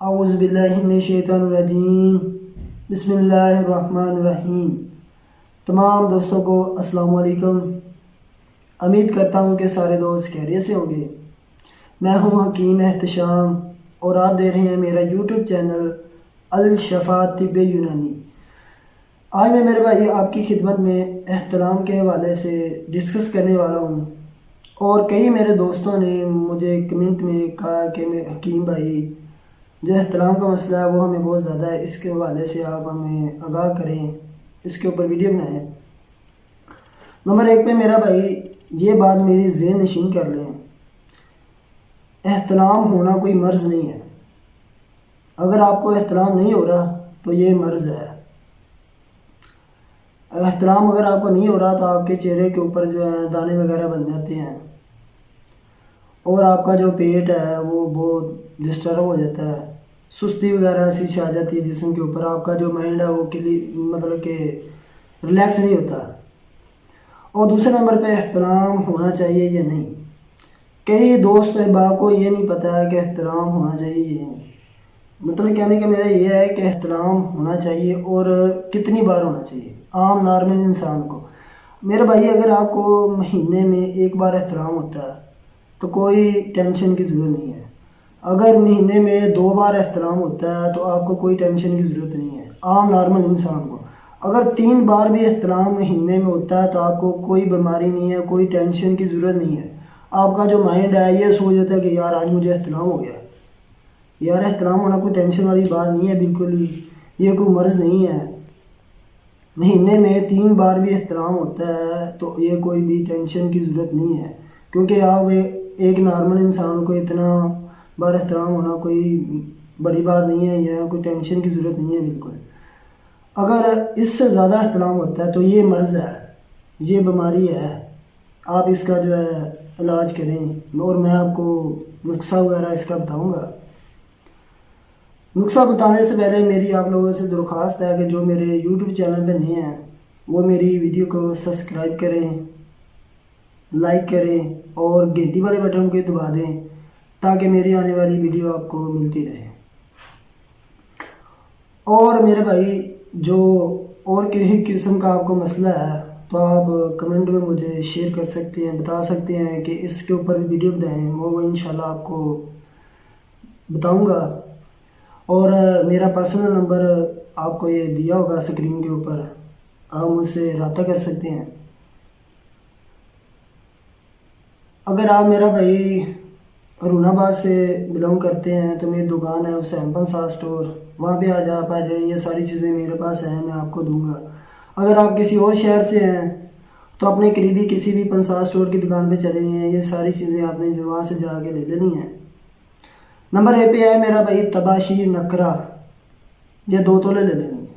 اعوذ باللہ من الشیطان الرجیم بسم اللہ الرحمن الرحیم۔ تمام دوستوں کو السلام علیکم۔ امید کرتا ہوں کہ سارے دوست خیریت سے ہوں گے۔ میں ہوں حکیم احتشام اور آپ دیکھ رہے ہیں میرا یوٹیوب چینل الشفا طب یونانی۔ آج میں میرے بھائی آپ کی خدمت میں احتلام کے حوالے سے ڈسکس کرنے والا ہوں، اور کئی میرے دوستوں نے مجھے کمنٹ میں کہا کہ حکیم بھائی جو احتلام کا مسئلہ ہے وہ ہمیں بہت زیادہ ہے، اس کے حوالے سے آپ ہمیں آگاہ کریں، اس کے اوپر ویڈیو بنائیں۔ نمبر 1 پہ میرا بھائی یہ بات میری ذہن نشین کر لیں، احتلام ہونا کوئی مرض نہیں ہے۔ اگر آپ کو احتلام نہیں ہو رہا تو یہ مرض ہے۔ احتلام اگر آپ کو نہیں ہو رہا تو آپ کے چہرے کے اوپر جو ہے دانے وغیرہ بن جاتے ہیں، اور آپ کا جو پیٹ ہے وہ بہت ڈسٹرب ہو جاتا ہے، سستی وغیرہ ایسی آ جاتی ہے جسم کے اوپر، آپ کا جو مائنڈ ہے وہ مطلب کہ ریلیکس نہیں ہوتا۔ اور دوسرے نمبر پہ احتلام ہونا چاہیے یا نہیں، کئی دوست احباب کو یہ نہیں پتہ ہے کہ احتلام ہونا چاہیے یا نہیں۔ مطلب کہنے کا میرا یہ ہے کہ احتلام ہونا چاہیے اور کتنی بار ہونا چاہیے عام نارمل انسان کو۔ میرے بھائی اگر آپ کو مہینے میں 1 بار احتلام ہوتا ہے تو کوئی ٹینشن کی ضرورت نہیں ہے۔ اگر مہینے میں 2 بار احتلام ہوتا ہے تو آپ کو کوئی ٹینشن کی ضرورت نہیں ہے عام نارمل انسان کو۔ اگر 3 بار بھی احتلام مہینے میں ہوتا ہے تو آپ کو کوئی بیماری نہیں ہے، کوئی ٹینشن کی ضرورت نہیں ہے۔ آپ کا جو مائنڈ ہے یہ سوچ جاتا ہے کہ یار آج مجھے احتلام ہو گیا۔ یار احتلام ہونا کوئی ٹینشن والی بات نہیں ہے، بالکل ہی یہ کوئی مرض نہیں ہے۔ مہینے میں 3 بار بھی احتلام ہوتا ہے تو یہ کوئی بھی ٹینشن کی ضرورت نہیں ہے، کیونکہ آپ ایک نارمل انسان کو اتنا بار احتلام ہونا کوئی بڑی بات نہیں ہے، یا کوئی ٹینشن کی ضرورت نہیں ہے بالکل۔ اگر اس سے زیادہ احتلام ہوتا ہے تو یہ مرض ہے، یہ بیماری ہے، آپ اس کا جو ہے علاج کریں، اور میں آپ کو نسخہ وغیرہ اس کا بتاؤں گا۔ نسخہ بتانے سے پہلے میری آپ لوگوں سے درخواست ہے کہ جو میرے یوٹیوب چینل پہ نئے ہیں وہ میری ویڈیو کو سبسکرائب کریں، لائک کریں اور گھنٹی والے بٹن کو دبا دیں تاکہ میری آنے والی ویڈیو آپ کو ملتی رہے۔ اور میرے بھائی جو اور کسی قسم کا آپ کو مسئلہ ہے تو آپ کمنٹ میں مجھے شیئر کر سکتے ہیں، بتا سکتے ہیں کہ اس کے اوپر ویڈیو بتائیں، وہ انشاءاللہ آپ کو بتاؤں گا۔ اور میرا پرسنل نمبر آپ کو یہ دیا ہوگا اسکرین کے اوپر، آپ مجھ سے رابطہ کر سکتے ہیں۔ اگر آپ میرا بھائی ارون آباد سے بلانگ کرتے ہیں تو میری دکان ہے حسین پنسا اسٹور، وہاں پہ آپ آ جائیں، یہ ساری چیزیں میرے پاس ہیں، میں آپ کو دوں گا۔ اگر آپ کسی اور شہر سے ہیں تو اپنے قریبی کسی بھی پنسا اسٹور کی دکان پہ چلے ہیں، یہ ساری چیزیں آپ نے وہاں سے جا کے لے لینی ہیں۔ نمبر 1 پہ ہے میرا بھائی تباشیر نکرہ، یہ 2 تولے لے لینی ہے۔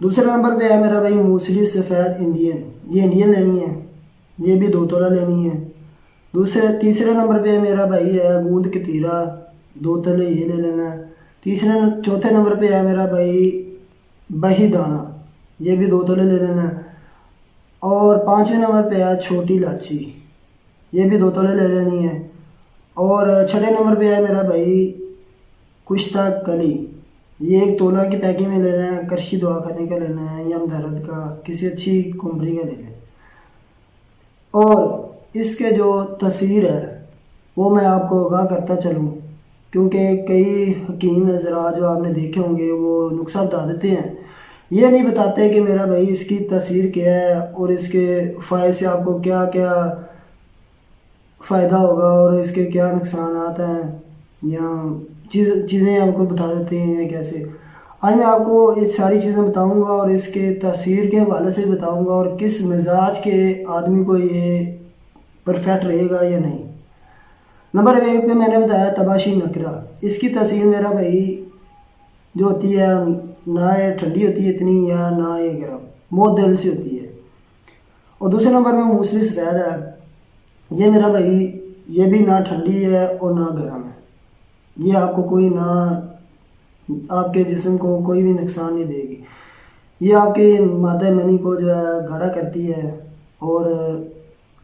دوسرے نمبر پہ ہے میرا بھائی موسلی سفید انڈین، یہ انڈین لینی ہے، یہ بھی 2 تولہ لینی ہے۔ تیسرے نمبر پہ میرا بھائی ہے گوند کتیرا، 2 تولے یہ لے لینا ہے۔ چوتھے نمبر پہ ہے میرا بھائی بہی دانہ، یہ بھی 2 تولے لے لینا ہے۔ اور 5ویں نمبر پہ ہے چھوٹی لاچی، یہ بھی 2 تولے لے لینی ہے۔ اور 6 نمبر پہ ہے میرا بھائی کشتہ کلی، یہ 1 تولہ کی پیکنگ میں لینا ہے، کرشی دعا کرنے کا لینا ہے، یا ہمدرد کا کسی اچھی کمپنی کا لینا ہے۔ اور اس کے جو تاثیر ہے وہ میں آپ کو آگاہ کرتا چلوں، کیونکہ کئی حکیم حضرات جو آپ نے دیکھے ہوں گے وہ نسخہ بتا دیتے ہیں، یہ نہیں بتاتے کہ میرا بھائی اس کی تاثیر کیا ہے اور اس کے فائدے سے آپ کو کیا کیا فائدہ ہوگا اور اس کے کیا نقصانات ہیں، یا چیزیں آپ کو بتا دیتے ہیں کیسے۔ آج میں آپ کو یہ ساری چیزیں بتاؤں گا اور اس کے تاثیر کے حوالے سے بتاؤں گا، اور کس مزاج کے آدمی کو یہ پرفیکٹ رہے گا یا نہیں۔ نمبر 1 پہ میں نے بتایا تباشیر نکرہ، اس کی تاثیر میرا بھائی جو ہوتی ہے نہ یہ ٹھنڈی ہوتی ہے اتنی، یا نہ یہ گرم، بہت دل سے ہوتی ہے۔ اور دوسرے نمبر میں موسلی سفید ہے، یہ میرا بھائی یہ بھی نہ ٹھنڈی ہے اور نہ گرم ہے، یہ آپ کو کوئی نہ آپ کے جسم کو کوئی بھی نقصان نہیں دے گی، یہ آپ کے مادہ منی کو جو ہے گاڑھا کرتی ہے اور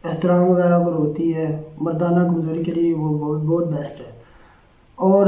احترام وغیرہ کو روکتی ہے، مردانہ کمزوری کے لیے وہ بہت بیسٹ ہے۔ اور